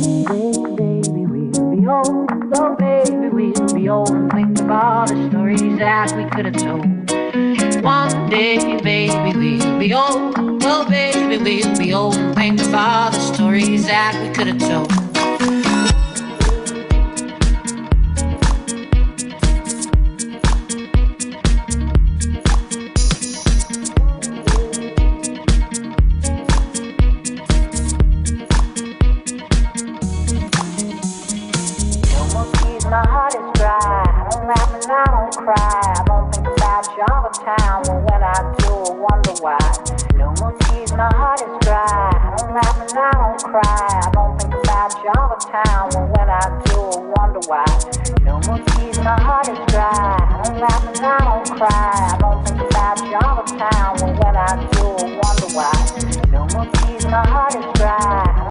Baby, we'll be old. Oh, baby, we'll be old and think of all the stories that we could have told. One day, baby, we'll be old. Oh, baby, we'll be old and think of all the stories that we could have told. My heart is dry. I don't laugh and I don't cry. I don't think about you all the time, but when I do, I wonder why. No more tears, my heart is dry. I don't laugh and I don't cry. I don't think about you all the time, but when I do, I wonder why. No more tears, my heart is dry. I don't laugh and I don't cry. I don't think about you all the time, but when I do, I wonder why. No more tears, my heart is dry.